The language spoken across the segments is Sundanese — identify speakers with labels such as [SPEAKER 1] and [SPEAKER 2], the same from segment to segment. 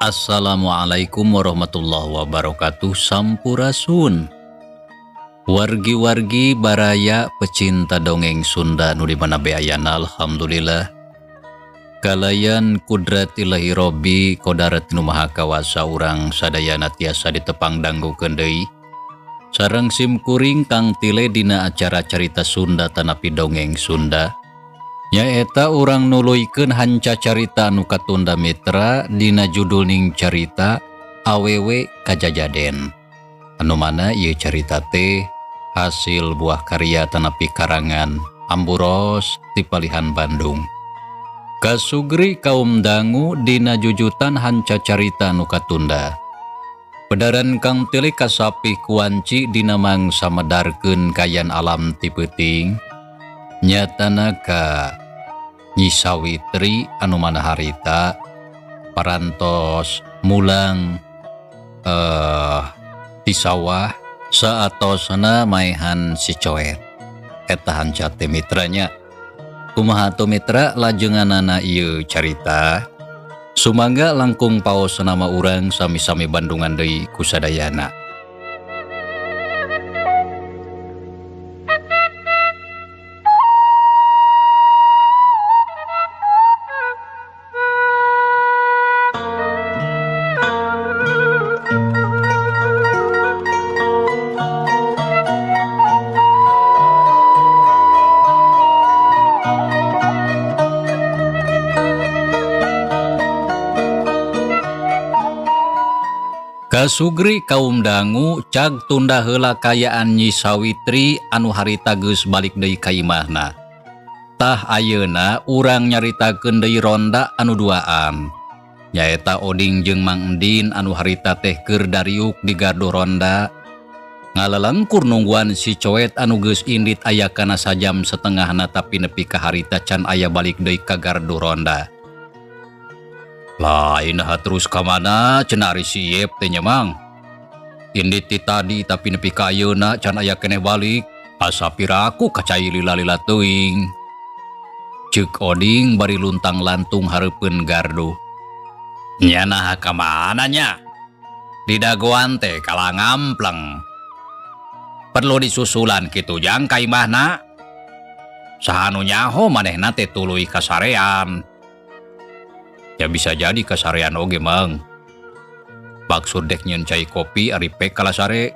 [SPEAKER 1] Assalamualaikum warahmatullahi wabarakatuh. Sampurasun. Wargi-wargi baraya pecinta dongeng Sunda nu di mana beayana, alhamdulillah. Kalayan kudrat ilahi Robbi kodarat nu maha kawasa urang sadayana tiasa ditepang danggukeun deui. Sareng sim kuring kang tile dina acara carita Sunda tanapi dongeng Sunda. Nyaeta urang nuluykeun hanca carita anu katunda mitra dina judulning carita Awewe Kajajaden. Anu mana ieu carita teh hasil buah karya tanapi karangan Amburos ti Palihan Bandung. Kasugri kaum dangu dina jujutan hanca carita anu katunda. Pedaran kang tili kasapih kuanci dina mangsa medarkeun kayan alam ti peuting. Nyatana ka Nyi Sawitri anu mana harita parantos mulang di sawah saatosna maehan si coet eta hanca teh mitranya. Kumaha tu mitra lajenganana ieu carita sumangga langkung paos nama urang sami-sami Bandungan deui kusadayana. Kasugri kaum dangu cag tunda heula kayaan Nyi Sawitri anu harita geus balik deui ka imahna. Tah ayeuna urang nyaritakeun deui ronda anu duaan. Nyaeta Oding jeung Mang Endin anu harita teh keur dariuk di gardu ronda. Ngalalengkur nungguan si coet anu geus indit aya kana sajam setengahna tapi nepi ka harita can aya balik deui ka gardu ronda. Lain terus kamana cenah ari si Yep teh nya Mang. Indit ti tadi tapi nepi ka ayeuna can aya keneh balik. Asa piraku kacai lila-lila teuing. Ceuk Oding bari luntang lantung hareupeun gardu. Nya naha ka mana nya? Di dagoan teh kalah ngampleng. Perlu disusulan kitu jang ka imahna. Saha nu nyaho manehna teh tuluy kasarean. Ya bisa jadi kasarean oge Mang. Maksud dek nyeun cai kopi ari pek kalasare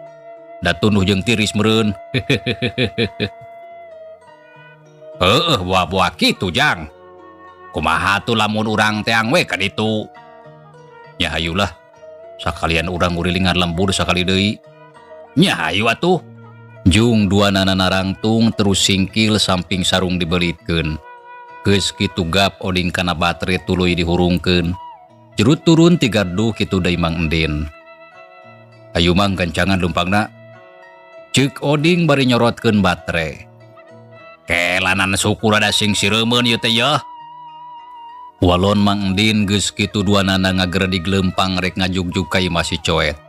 [SPEAKER 1] da tunduh jeung tiris meureun. Heueuh buah-buah kitu jang. Kumaha tuh lamun urang teang we ka ditu? Nya hayulah sakalian urang urilingan lembur sakali deui. Nya hayu atuh. Jung duanana narangtung terus singkil samping sarung dibelitkeun. Geus kitu gap Oding kana batre tuluy dihurungkeun. Jerut turun ti gardu kitu deui Mang Endin. Ayu Mang gancangan lumpangna. Ceuk Oding bari nyorotkeun batre. Kelanan syukur ada sing sireumeun ieu teh yeuh. Walon Mang Endin geus kitu duanana ngageredig leumpang rek ngajugjug ka imah si coet.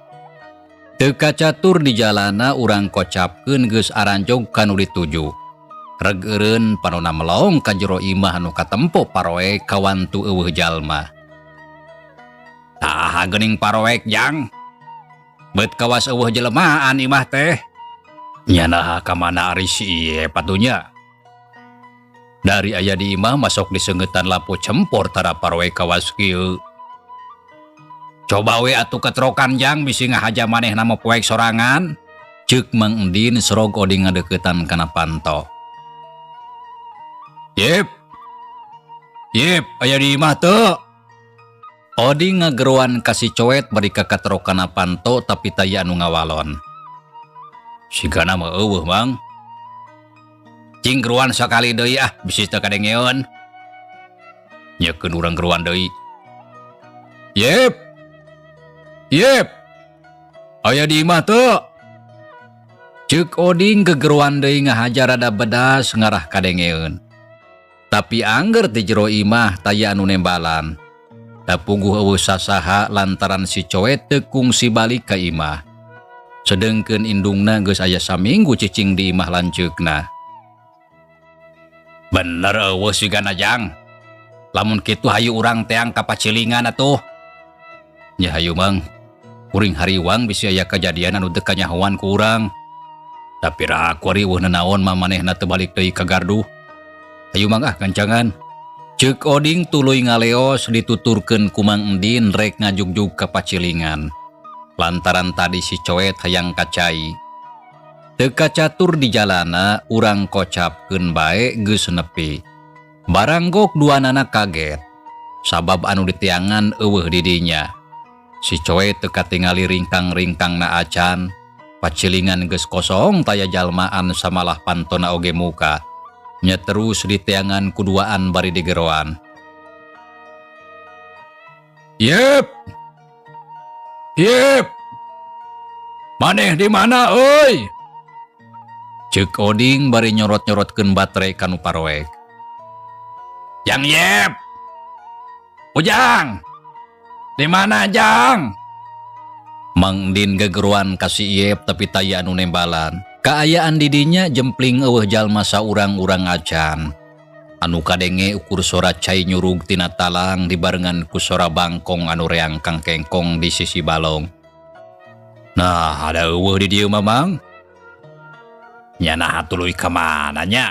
[SPEAKER 1] Teu kacatur di jalana urang kocapkeun geus aranjog kanu dituju. Reg eureun panonna melong ka jero imah anu katempo paroek kawantu eueuh jalma. Tah geuning paroek jang. Beut kawas eueuh jelmaan imah teh. Nya naha ka mana ari si ieu patunya. Dari aya di imah masok diseungetan lampu cempor tara paroek kawas kieu. Coba we atuh ketrokan jang bisi ngahaja manehna poek sorangan. Ceuk Mang Endin serog Oding ngadeuketan kana panto. Yep, aya di imah teu. Oding ngageruan kasih coet bari ka katerokana panto tapi taya anu ngawalon. Sigana mah eueuh Mang. Cing geruan sakali deui bisi teu kadengeun. Nyekeun urang geruan deui. Yep, aya di imah teu. Ceuk Oding gegeruan deui ngahajar rada bedas ngarah kadengeun. Tapi angger di jero imah taya anu nembalan. Da puguh eueuh sasaha lantaran si coet teu kungsi balik ka imah. Sedengkeun indungna geus aya saminggu cicing di imah lanceukna. Bener eueuh sigana jang. Lamun kitu hayu urang teang ka pacilingan atuh. Nya hayu mang, kuring hariwang bisi aya kejadian anu teu kanyahoan ku urang. Tapi ra aku riweuh nanaon mamanehna teu balik deui ka gardu. Hayu mang gancangan. Ceuk Oding tuluy ngaleos dituturkeun ku Mang Endin rek ngajugjug ka pacilingan. Lantaran tadi si coet hayang kacai. Teu kacatur di jalana urang kocapkeun bae geus nepi. Baranggok duanana kaget. Sabab anu ditiangan eueuh di dinya. Si coet teu katingali ringkang-ringkangna acan. Pacilingan geus kosong taya jalmaan samalah pantona oge muka. Nya terus ditiangan kuduaan bari digeroan. Yep. Yep. Maneh di mana euy? Ceuk Oding bari nyorot-nyorotkeun baterai kanu paroek. Jang Yep. Ujang. Di mana Jang? Mang Endin gegeruan ka si Yep tapi taya anu nembalan. Kaayaan didinya jempling eueuh jalma saurang-urang acan. Anu kadenge ukur sora cai nyurug tina talang dibarengan ku sora bangkong anu reang kangkengkong di sisi balong. Nah, ada eueuh di dieu Mamang. Nya nah tuluy ka mana nya?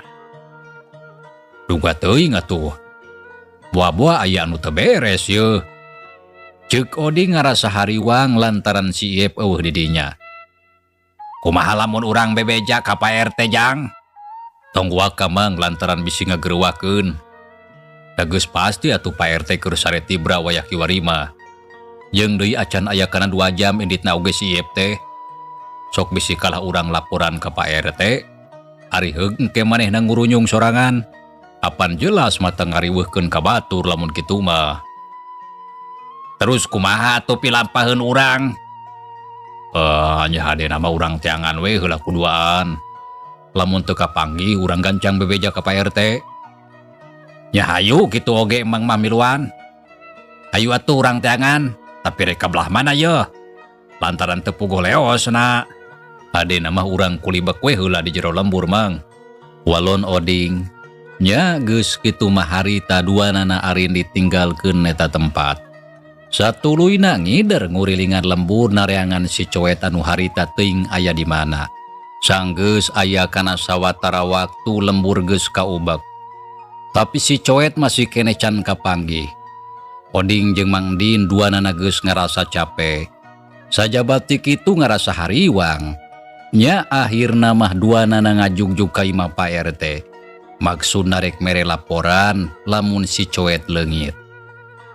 [SPEAKER 1] Duga teuing atuh. Buah-buah aya anu teu beres yeuh. Ceuk Oding ngarasa hariwang lantaran si Iep eueuh di dinya. Kumaha lamun urang bebeja ka Pak RT Jang? Tong waka mang lantaran bisi ngageruwakeun. Da geus pasti atuh Pak RT keur sare tibra wayah kiwarima. Jeung deui acan aya kana 2 jam inditna oge si Iep teh. Sok bisi kalah urang laporan ka Pak RT. Ari heug engke manehna ngurunyung sorangan. Apan jelas mata ngariweuhkeun ka batur lamun kitu mah. Terus kumaha atuh pilampaheun urang? Nya hade nama urang tiangan we heula kuduaan. Lamun teu kapanggih urang gancang bebeja ka Pak RT. Nya hayu kitu oge emang mah miluan. Hayu atuh urang tiangan, tapi rek ka belah mana yeuh? Lantaran teu puguh leosna. Hade nama urang kulibek we heula di jero lembur mang. Walon Oding. Nya geus kitu mah harita duanana arin ditinggalkeun eta tempat. Satuluyna ngider ngurilingan lembur nareangan si coet anu harita teuing aya di mana. Sanggeus aya kana sawatara waktu lembur geus kaubek. Tapi si coet masih kene can kapanggih. Oding jeung Mang Endin duanana geus ngarasa capek. Sajabat ti kitu ngarasa hariwang. Nya akhirna mah duanana ngajugjug ka imah Pak RT. Maksudna rek mere laporan lamun si coet leungit.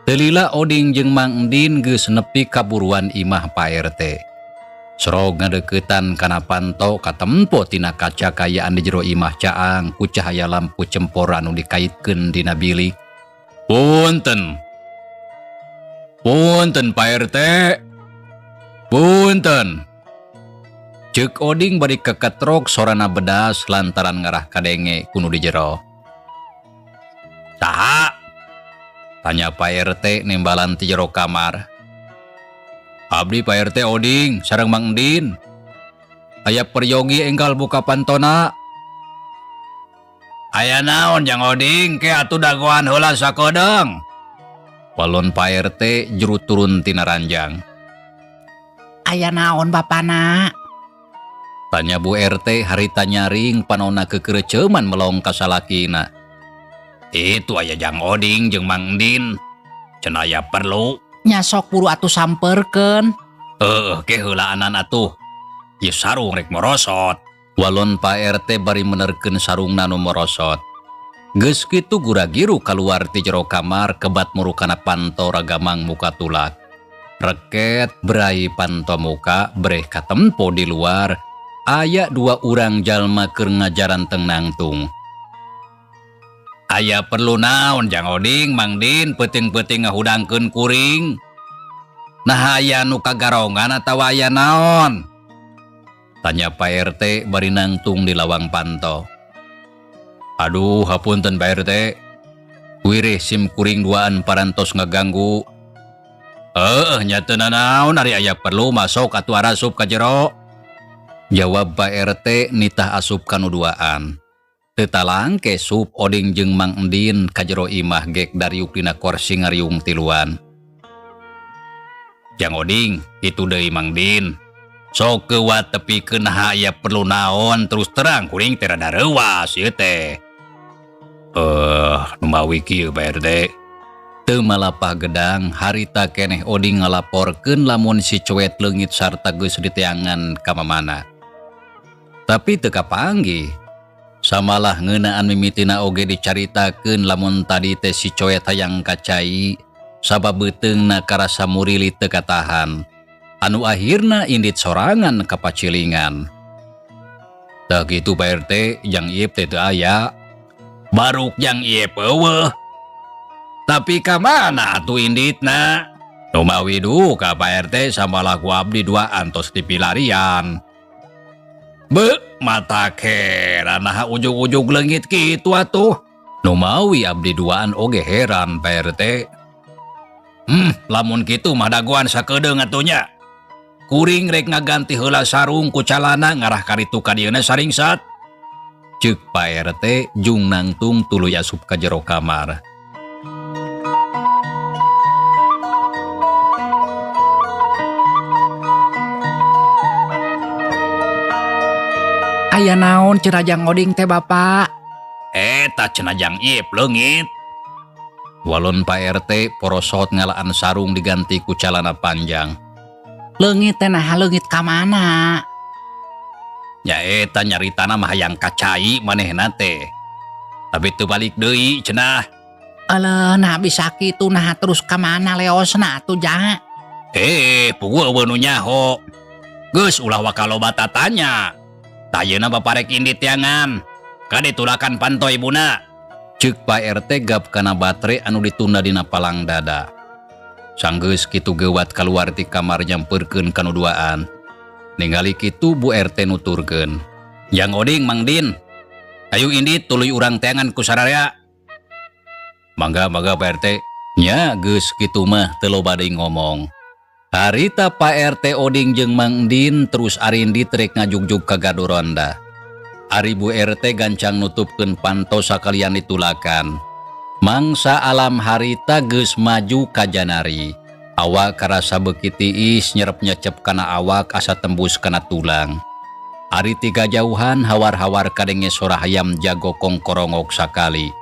[SPEAKER 1] Telila Oding jeung Mang Endin geus nepi kaburuan imah Pak RT. Serog ngadeuketan kana panto katempo tina kaca kayaan di jero imah caang ku cahaya lampu cempor anu dikaitkeun dina bilik. Punten. Punten Pak RT. Punten. Ceuk Oding bari keketrok sorana bedas lantaran ngarah kadenge kuno di jero. Saha? Tanya Pak RT nembalan ti jero kamar. Abdi Pak RT Oding sareng Mang Endin. Aya peryogi enggal buka pantona. Aya naon Jang Oding ke atuh dagoan heula sakodeng. Walon Pak RT juru turun tina ranjang. Aya naon bapana? Tanya Bu RT harita nyaring panonna kekereceman melong ka salakina. Itu aya Jang Oding jeung Mang Endin. Cenah aya perlu. Nya sok buru atuh samperkeun. Ke heulaan atuh. Ieu sarung rek morosot. Walon Pak RT bari menerkeun sarungna nu morosot. Geus kitu gura-giru kaluar ti jero kamar kebat murukana panto ragamang muka tulak. Reket berai panto muka breh katempo di luar. Aya 2 urang jalma keur ngajaran teng nangtung. Aya perlu naon Jang Oding, Mang Endin peuting-peuting ngahudangkeun kuring. Nah aya nu kagarongan atawa aya naon? Tanya Pak RT bari nangtung di lawang panto. Aduh hapunten Pak RT. Wirih sim kuring duaan parantos ngaganggu. Nya teu naon ari aya perlu masuk atuh arasup ka jero. Jawab Pak RT nitah asup kanu duaan. Tetalang ke sup Oding jeung Mang Endin ka jero imah gek dariuk dina kursi ngariung tiluan. Jang Oding itu deui Mang Din. Sok keuat tepikeun aya perlu naon terus terang kuring teh rada reuwas ieu teh. Nu mawi kieu Pak RT. Teu malapah gedang harita keneh Oding ngalaporkeun lamun si coet leungit sarta geus diteangan ka mamana. Tapi teu kapanggih. Samalah ngeunaan mimitina oge dicaritakeun lamun tadi teh si coet hayang kacai sabab beuteungna karasa murili teu katahan. Anu akhirna indit sorangan ka pacilingan. Tah kitu Pak RT, Jang Iep teh teu aya. Baruk Jang Iep eueuh. Tapi ka mana atuh inditna? Nu mawi duka Pak RT samalah ku abdi duaan tos dipilarian. Mata heran nah ujug-ujug leungit kitu atuh. Nu mawi abdi duaan oge heran Pak RT. Lamun kitu mah dagoan sakedeung atunya. Kuring rek ngaganti heula sarung ku calana ngarah karitu ka dieuna saringsat. Ceuk Pak RT jung nangtung tuluy asup ka jero kamar.
[SPEAKER 2] Aya naon cenah Jang Oding teh Bapak?
[SPEAKER 1] Eta cenah Jang Iep leungit. Walon Pak RT porosot ngalaan sarung diganti ku calana panjang.
[SPEAKER 2] Leungit teh nah leungit ka mana?
[SPEAKER 1] Ya eta nyaritana mah hayang kacai manehna teh. Tapi teu balik deui cenah.
[SPEAKER 2] Aleuh nah bisa kitu nah terus ka mana leosna atuh Ja?
[SPEAKER 1] Puguh nu nyaho. Geus ulah wakaloba tatanya. Tayeuna baparek indit tiangan. Kade tulakan panto ibuna. Ceuk Pak RT gap kana batre anu ditunda dina palang dada. Sanggeus kitu geuwat kaluar ti kamar nyampeurkeun kanu duaan. Ningali kitu Bu RT nuturkeun. Jang Oding Mang Din. Ayo indit tuluy urang teangan ku sararea. Mangga Pak RT. Nya geus kitu mah teu loba deui ngomong. Harita Pak RT Oding jeung Mang Din terus arindit rek ngajugjug ka gaduh ronda. Ari Bu RT gancang nutupkeun panto sakalian ditulakan. Mangsa alam harita geus maju ka janari. Awak karasa beuki tiis nyerep nyecep kana awak asa tembus kana tulang. Ari tiga jauhan hawar-hawar kadenge sora hayam jago kongkorongok sakali.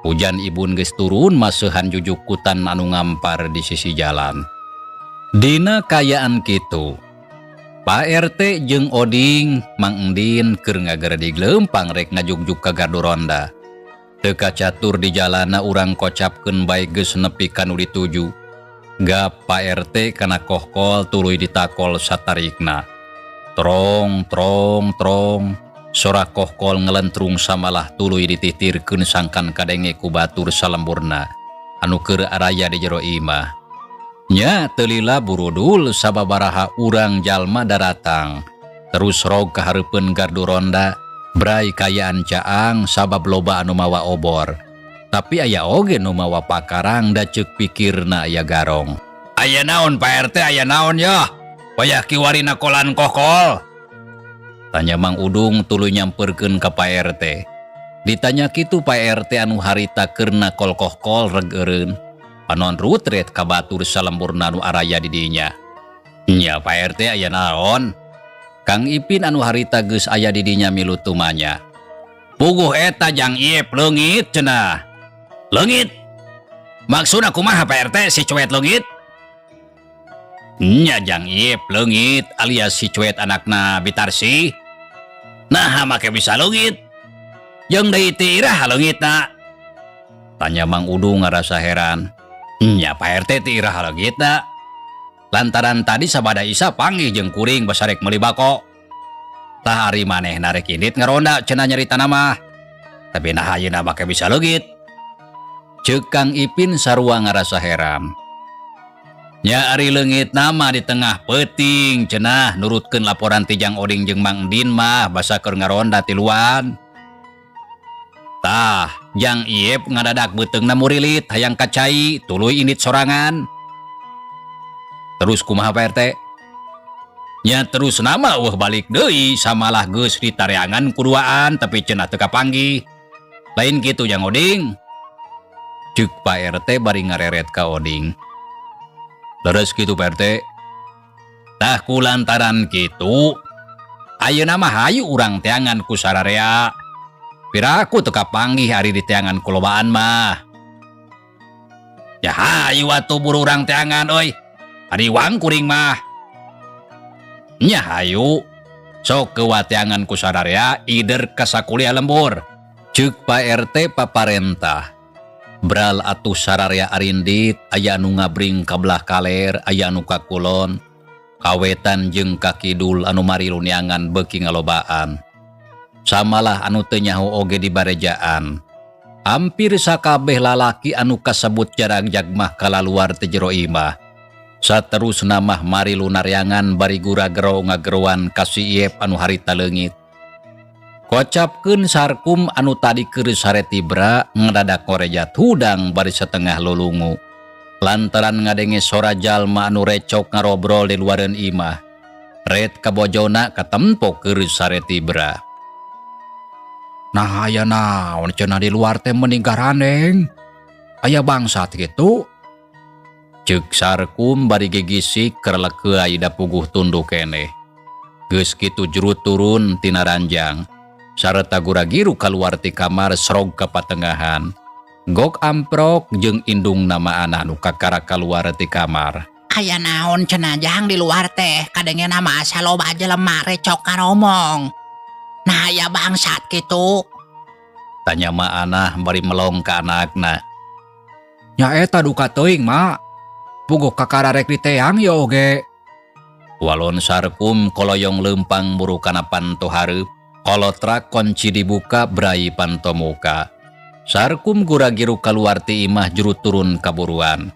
[SPEAKER 1] Hujan ibun geus turun maseuhan jujukutan anu ngampar di sisi jalan. Dina kayaan kitu, Pak RT jeung Oding, Mang Endin keur ngageredig leumpang rek ngajugjug ka gardu ronda. Teu kacatur di jalana urang kocapkeun bae geus nepi ka nu dituju. Gap Pak RT kana kohkol tuluy ditakol satarikna. Trong, trong, trong. Sora kohkol ngelentrung samalah tuluy dititirkeun sangkan kadenge ku batur salemburna anu keur araya di jero imah. Nya telila burudul sababaraha urang jalma daratang. Terus rog ka hareupeun gardu ronda, brai kayaan caang sabab loba anu mawa obor. Tapi aya oge nu mawa pakarang da ceuk pikirna aya garong. Aya naon Pak RT, aya naon ya? Wayah kiwarina kolan kokol. Tanya Mang Udung tuluy nyampeurkeun ka Pak RT. Ditanya kitu Pak RT anu harita keurna kol kokol reg eureun. Panon rutret ka batur salemburna nu araya di dinya. Nya Pak RT aya naon? Kang Ipin anu harita geus aya di dinya milu tumanya. Puguh eta Jang Iep leungit cenah. Leungit? Maksudna kumaha Pak RT si coet leungit? Nya Jang Iep leungit alias si coet anakna Bitarsi. Nah make bisa leungit. Jeung deui tirah leungitna. Tanya Mang Udung ngarasa heran. Nya Pak RT tirah leungitna. Lantaran tadi sabada Isa panggih jeung kuring basarek meuli bako. Tah ari manehna rek indit ngaronda cenah nyaritana mah. Tapi nah ayeuna make bisa leungit. Ceuk Kang Ipin sarua ngarasa heran. Nya ari leungit nama di tengah peuting cenah nurutkeun laporan ti Jang Oding jeung Mang Din mah basa keur ngaronda tiluan. Tah Jang Iep ngadadak beuteungna murilit hayang kacai tuluy indit sorangan. Terus kumaha Pak RT? Nya terus nama balik deui samalah geus ditareangan kuduaan tapi cenah teu kapanggih. Lain kitu Jang Oding. Ceuk Pak RT bari ngareret ka Oding. Leres kitu Pak RT, Tah kulantaran kitu, ayeuna mah hayu urang teangan ku sararea. Piraku teu kapanggih ari di teangan kulobaan mah. Ya hayu atuh buru urang teangan euy. Adiwang kuring mah. Nya hayu. Sok kewateangan ku sararea ider ka sakuliah lembur. Ceuk Pak RT paparentah. Bral atuh sararea arindit aya anu ngabring ka belah kaler, aya anu ka kulon. Kawetan jeung ka kidul anu marilu neangan beuki ngalobaan. Samalah anu teu nyaho oge di barejaan. Hampir sakabeh lalaki anu kasebut jarang jagmah kalaluar teu jero imah. Saterusna mah marilu naryangan bari gura-gero ngageroan ka si Iep anu harita leungit. Kocapkeun Sarkum anu tadi keur sare tibra ngadadak korejat hudang bari setengah lulungu. Lantaran ngadenge sora jalma anu recok ngarobrol di luareun imah. Red kabojona katempo keur sare tibra.
[SPEAKER 2] Nah aya naon cenah di luar teh mending garandeng. Aya bangsat gitu.
[SPEAKER 1] Ceuk Sarkum bari gigisik keur lekeu aida puguh tunduk keneh. Geus kitu jurut turun tina ranjang. Sareta gura-giru kaluar ti kamar srog ka patengahan. Gok amprok jeung indung nama anak nu kakara kaluar ti kamar.
[SPEAKER 2] Aya naon cenah jang di luar teh kadenge nama asa loba jelema recok ngaromong. Nah aya bangsat gitu.
[SPEAKER 1] Tanya ma anah bari melong ka anakna.
[SPEAKER 2] Nya eta duka teuing mak. Puguh kakara rek di teang ya oge.
[SPEAKER 1] Walon Sarkum koloyong leumpang buru kana panto hareup. Kolotrak kunci dibuka berai panto muka. Sarkum gura-giru kaluar ti imah jurut turun kaburuan.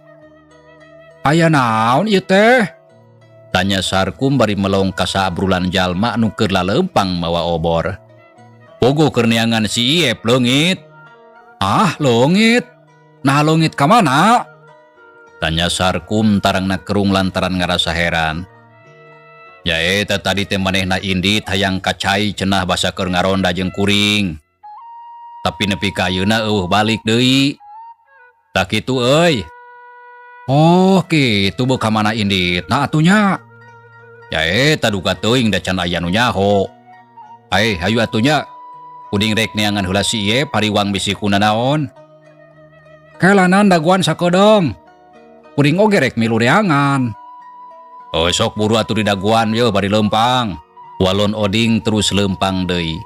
[SPEAKER 2] Aya naon ieu teh?
[SPEAKER 1] Tanya Sarkum bari melong ka saabrulan jalma anu keur laleumpang mawa obor. Puguh keur neangan si Iep leungit.
[SPEAKER 2] Ah, leungit. Nah leungit ka mana?
[SPEAKER 1] Tanya Sarkum tarangna kerung lantaran ngarasa heran. Ya eta tadi teh manehna indit hayang kacai cenah basa keur ngaronda jeung kuring. Tapi nepi ka ayeuna eueuh balik deui. Tak kitu euy.
[SPEAKER 2] Oh, kitu beuh ka mana indit. Nah atunya.
[SPEAKER 1] Ya eta duka teuing da can aya nu nyaho. Hayu atunya. Kuring rek neangan heula si Iep hariwang bisikuna naon.
[SPEAKER 2] Kelanan daguan sakedeung. Kuring oge rek milu neangan.
[SPEAKER 1] Oh sok buru atuh di daguan ye bari leumpang. Walon Oding terus leumpang deui.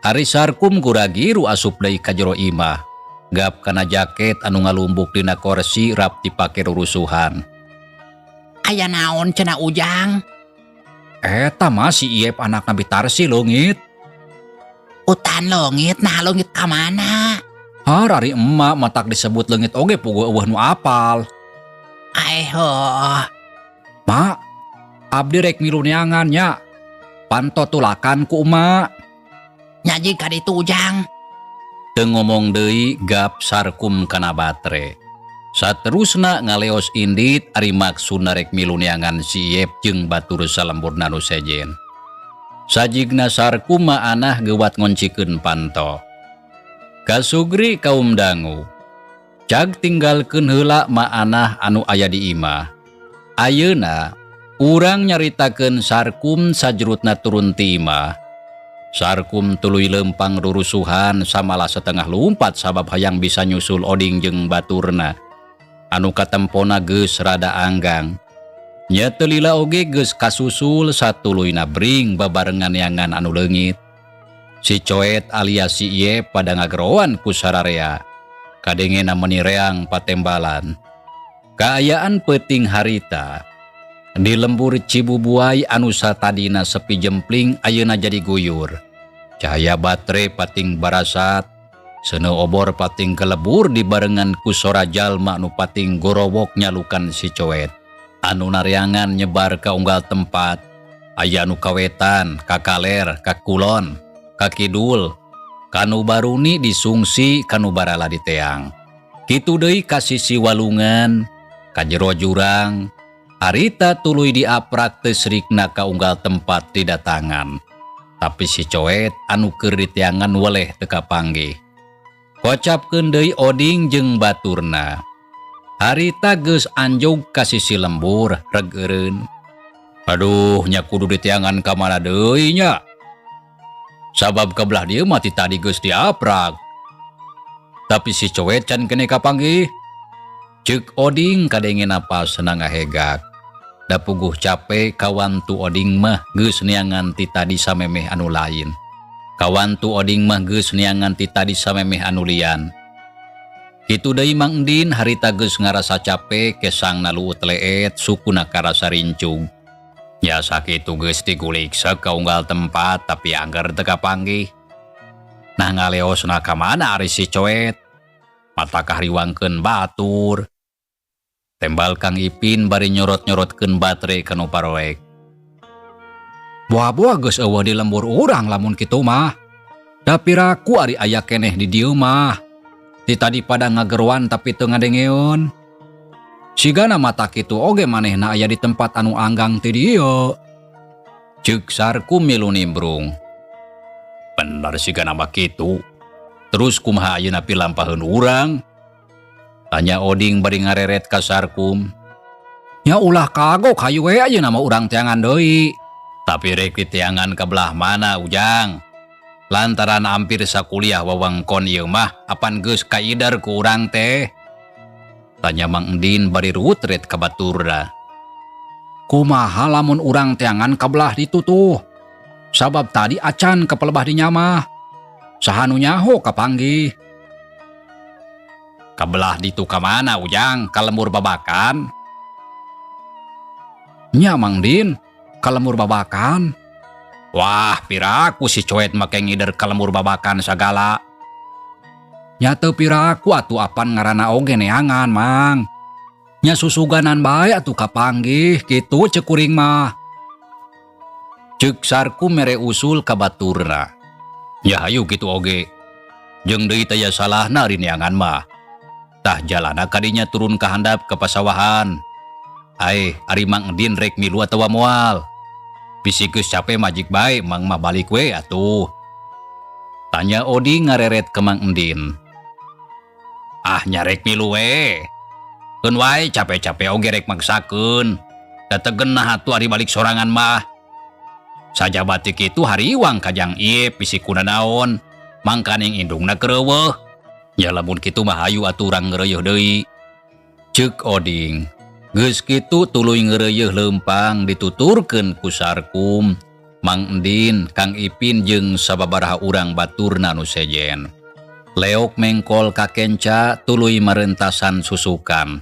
[SPEAKER 1] Ari Sarkum gura-giru asup deui ka jero imah. Gap kana jaket anu ngalumbuk dina kursi rap dipake rurusuhan.
[SPEAKER 2] Aya naon cenah Ujang? Eta mah si Iep anak Nabi Tarsi leungit. Utan leungit, nah leungit ka mana? Ari emak matak disebut leungit oge puguh eueuh nu apal. Mak, abdi rek milu neangan nya. Panto tulakan ku emak. Nyaji ka ditu Ujang.
[SPEAKER 1] Teu ngomong deui gap Sarkum kana batre. Saterusna ngaleos indit ari maksudna rek milu neangan si Iep jeung batur salemburna nu sejen. Sajigna Sarkum ma anah geuwat ngoncikeun panto. Kasugri kaum dangu. Cag tinggalkeun heula ma anah anu aya di imah. Ayeuna urang nyaritakeun Sarkum sajurutna turun ti imah. Sarkum tuluy leumpang rurusuhan samalah setengah lumpat sabab hayang bisa nyusul Oding jeung baturna. Anu katempona geus rada anggang. Nya teu lila oge geus kasusul satuluyna bring babarengan neangan anu leungit. Si Coet alias si Iep pada ngageroan ku sararea. Kadengena meuni reang patembalan. Kaayaan peuting harita. Di lembur Cibubuay anu satadina sepi jempling ayeuna jadi guyur. Cahaya batre pating barasat, seuneu obor pating kelebur dibarengan ku sora jalma anu pating gorowok nyalukan si Coet. Anu naryangan nyebar ka unggal tempat, aya anu kawetan, ka kaler, ka kulon, ka kidul, kanu baruni disungsi kanu barala di teang. Kitu deui ka sisi walungan, ka jero jurang. Harita tuluy diaprak teu srikna ka unggal tempat didatangan. Tapi si Coet anu keur di teangan weleh teu kapanggih. Kocapkeun deui Oding jeung baturna. Harita geus anjog ka sisi lembur reg eureun. Aduh, nya kudu ditiangan ka mana deui nya. Sabab kebelah dieu mati tadi geus diaprak. Tapi si cowet can kene kapanggih. Ceuk Oding kadenge napas senang ngahegak. Da puguh capek kawan tu Oding mah geus neangan ti tadi samemeh anu lain. Kawan tu Oding mah geus neangan ti tadi samemeh anu lian. Kitu deui Mang Endin harita geus ngarasa capek kesang naluut leet sukuna karasa rincug. Ya sakitu geus tiguliksek ka unggal tempat tapi anggar teu kapanggih. Nah ngaleosna ka mana ari si coet? Mata kahriwangkeun batur. Tembal Kang Ipin bari nyorot-nyorotkeun batre kanu paroek.
[SPEAKER 2] Buah-buah geus eueuh di lembur urang lamun kitu mah. Da piraku ari aya keneh di dieu mah. Ti tadi pada ngageruan tapi teu ngadengeun. Sigana mata kitu oge manehna aya di tempat anu anggang ti dieu.
[SPEAKER 1] Ceuk Sarkum milu nimbrung. Bener sigana mah kitu. Terus kumaha ayeuna pilampaheun urang? Tanya Oding bari ngareret ka Sarkum.
[SPEAKER 2] Ya ulah kagok hayu we ayeuna mah urang tiangan deui.
[SPEAKER 1] Tapi rek ditiangan ka belah mana Ujang? Lantaran hampir sakuliah wewengkon ieu mah apan geus kaidar ku urang teh? Tanya Mang Endin bari rutret ka baturna.
[SPEAKER 2] Kumaha lamun urang tiangan ka belah ditu tuh? Sabab tadi acan kapelebah di nyamah. Sahanu nyaho kapanggih.
[SPEAKER 1] Kabelah ditu ka mana Ujang? Ka lembur babakan?
[SPEAKER 2] Nya Mang Din, ka lembur babakan.
[SPEAKER 1] Wah, piraku si coet make ngider ka lembur babakan sagala.
[SPEAKER 2] Nya teu piraku atuh apan ngaranna oge neangan Mang. Nya susuganan bae atuh kapanggih kitu ceuk kuring mah.
[SPEAKER 1] Ceuk Sarkum mere usul ka baturna. Ya hayu kitu oge. Jeung deui teh ya salahna ari neangan mah. Tah jalana kadinya turun ka handap ke pasawahan. Ari Mang Endin rek milu atawa moal. Bisi geus capek majik bae Mang mah balik we atuh. Tanya Oding ngareret ke Mang Endin. Ah nyarek milu we. Keun wae capek-capek oge rek maksakeun. Da teu geunah atuh ari balik sorangan mah. Sajabati kitu hariwang kajang ieu bisi kuna naon. Mangkaning indungna keureuweuh. Ya lamun kitu mah hayu atuh urang ngeureueuh deui. Ceuk Oding. Geus kitu tuluy ngeureueuh leumpang dituturkeun ku Sarkum, Mang Endin, Kang Ipin jeung sababaraha urang baturna nu sejen. Leok mengkol ka kenca tuluy marentasan susukan.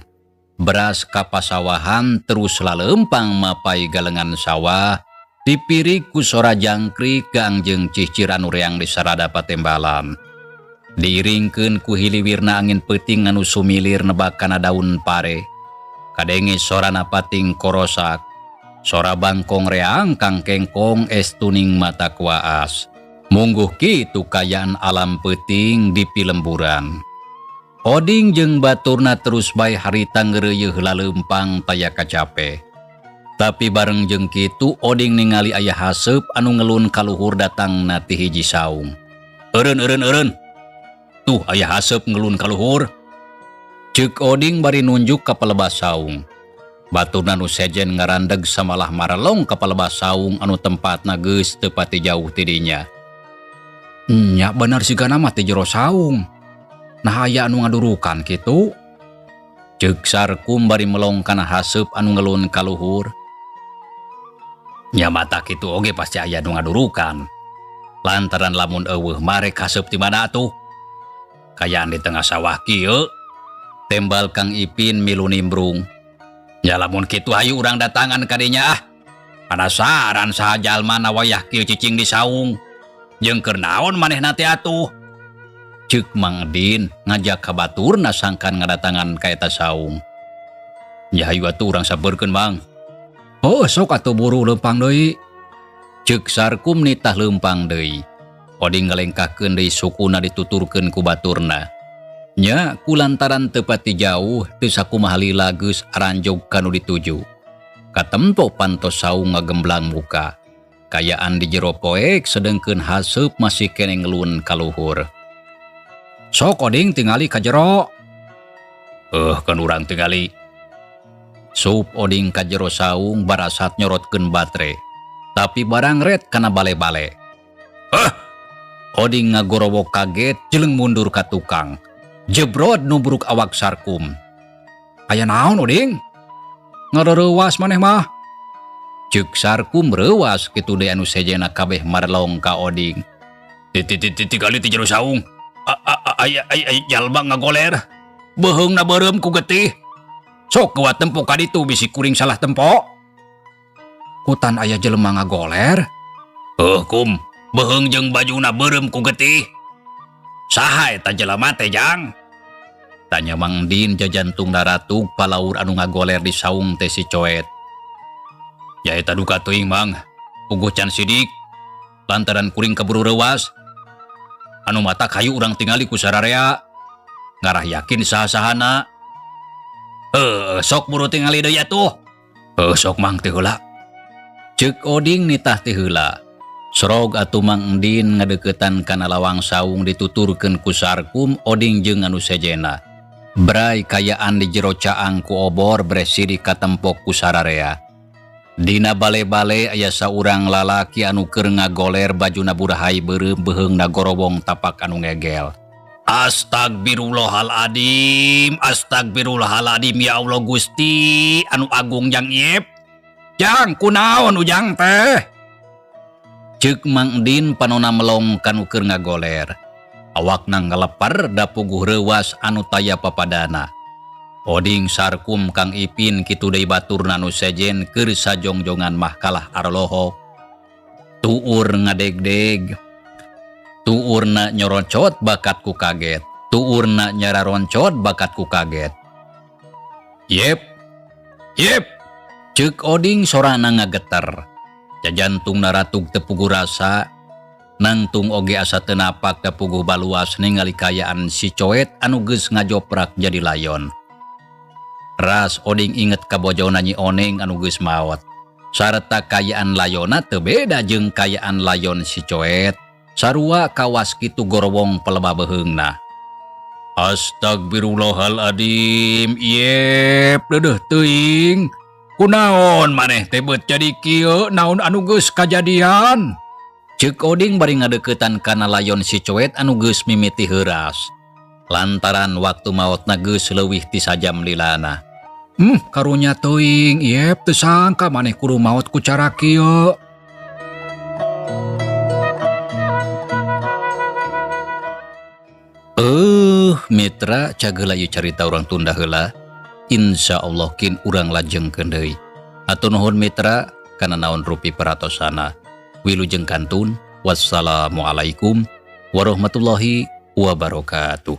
[SPEAKER 1] Beras ka pasawahan terus laleumpang mapai galengan sawah dipirik ku sora jangkrik gang jeung cicir anu reang di sarada patembalan. Diiringkeun ku hiliwirna angin peuting anu sumilir nebakana daun pare. Kadenge sorana pating korosak. Sora bangkong reang kang kengkong es tuning mata kuaas. Mungguh kitu kayaan alam peuting di pilemburan. Oding jeung baturna terus bae harita ngeureueuh laleumpang taya kacape. Tapi bareng jeung kitu Oding ningali aya haseup anu ngelun kaluhur datangna ti hiji saung. Eureun. Tuh aya haseup ngelun kaluhur. Ceuk Oding bari nunjuk ka palebah saung. Baturna nu sejen ngarandeg samalah marelong ka palebah saung anu tempatna geus teu pati jauh ti dinya.
[SPEAKER 2] Nya bener sigana mah ti jero saung. Nah aya anu ngadurukan kitu.
[SPEAKER 1] Ceuk Sarkum bari melong kana haseup anu ngelun kaluhur. Nya mata kitu oge pasti aya anu ngadurukan. Lantaran lamun eueuh marek haseup ti mana atuh? Kayaan di tengah sawah kieu. Tembal Kang Ipin milu nimbrung. Ya lamun kitu hayu urang datangan ka dinya ah. Penasaran saha jalma na wayah kieu cicing di saung. Jeung keur naon manehna teh atuh? Ceuk Mang Endin ngajak ka baturna sangkan ngadatangan ka eta saung. Ya hayu atuh urang sabeurkeun Mang.
[SPEAKER 2] Oh sok atuh buru leumpang deui.
[SPEAKER 1] Ceuk Sarkum nitah leumpang deui. Oding ngalengkahkeun deui sukuna dituturkeun ku baturna. Nya kulantaran teu pati jauh teu sakumaha lila geus aranjog kanu dituju. Katempo pantos saung ngagemblang muka. Kayaan di jero poek sedengkeun haseup masih kene ngelun kaluhur.
[SPEAKER 2] Sok Oding tingali ka jero.
[SPEAKER 1] Kan urang tingali. Sup oding ka jero saung barasat nyorotkeun batre. Tapi barang red kana bale-bale. Oding ngagorowok kaget jeleng mundur ka tukang. Jebrod nubruk awak Sarkum.
[SPEAKER 2] Aya naon oding? Ngareurewas maneh mah.
[SPEAKER 1] Ceuk Sarkum reuwas kitu deui anu sejena kabeh marlong ka oding. Tigali ti jero saung. Aya jalma ngagoler. Beheungna beureum ku getih. Sok geuat tempo ka ditu bisi kuring salah tempo.
[SPEAKER 2] Kutan aya jelema ngagoler.
[SPEAKER 1] Kum, beheung jeung bajuna beureum ku getih. Saha eta jelema teh Jang? Tanya Mang Din jajantung daratug palaur anu ngagoler di saung teh si Coet. Ya eta duka teuing Mang, puguh can sidik. Lantaran kuring keburu reuwas. Anu mata kayu urang tingali ku sararea. Ngarah yakin saha-sahana. Sok buru tingali deui atuh.
[SPEAKER 2] Sok Mang teh heula.
[SPEAKER 1] Ceuk oding nitah teh heula. Sorog atuh Mang Din ngadeuketan kana lawang saung dituturkeun ku Sarkum oding jeung anu sejena. Bray kayaan di jero caang ku obor beresidik katempok ku sararea. Dina bale-bale aya saurang lalaki anu keur ngagoler bajuna burahay beureum beheungna gorowong tapak anu ngegel. Astagfirullahaladzim, astagfirullahaladzim ya Allah Gusti anu agung Jang Iep.
[SPEAKER 2] Jang kunaon ujang teh?
[SPEAKER 1] Ceuk Mang Din panonna melong kanu keur ngagoler. Awakna ngalepar da puguh reuwas anu taya papadana. Oding Sarkum Kang Ipin kitu deui baturna nu sejen keur sajongjongan mah kalah arloho. Tuur ngadegdeg. Tuurna nyoroncot bakat ku kaget. Tuurna nyararoncot bakat ku kaget. Yep. Ceuk oding sorana ngageter. Jajantungna ratug teu puguh rasa. Nangtung oge asa teu napak da puguh baluas ningali kayaan si Coet anu geus ngajoprak jadi layon. Ras oding inget ka bojona Nyi Oneng anu geus maot. Sarta kayaan layonna teu beda jeung kayaan layon si Coet. Sarua kawas kitu gorowong peleba beheungna. Astagfirullahaladzim, Iep, deudeuh teuing. Kunaon maneh teh beut jadi kieu, naon anu geus kajadian? Ceuk oding bari ngadeuketan kana layon si Coet anu geus mimiti heuras. Lantaran waktu maotna geus leuwih ti sajam lilana.
[SPEAKER 2] Karunya teuing, Iep teu sangka maneh kudu maot ku cara kieu.
[SPEAKER 1] Mitra cageula ieu carita urang tunda heula. Insyaallah kin urang lajengkeun deui. Hatur nuhun mitra kana naon rupi paratosana. Wilujeng kantun. Wassalamualaikum warahmatullahi wabarakatuh.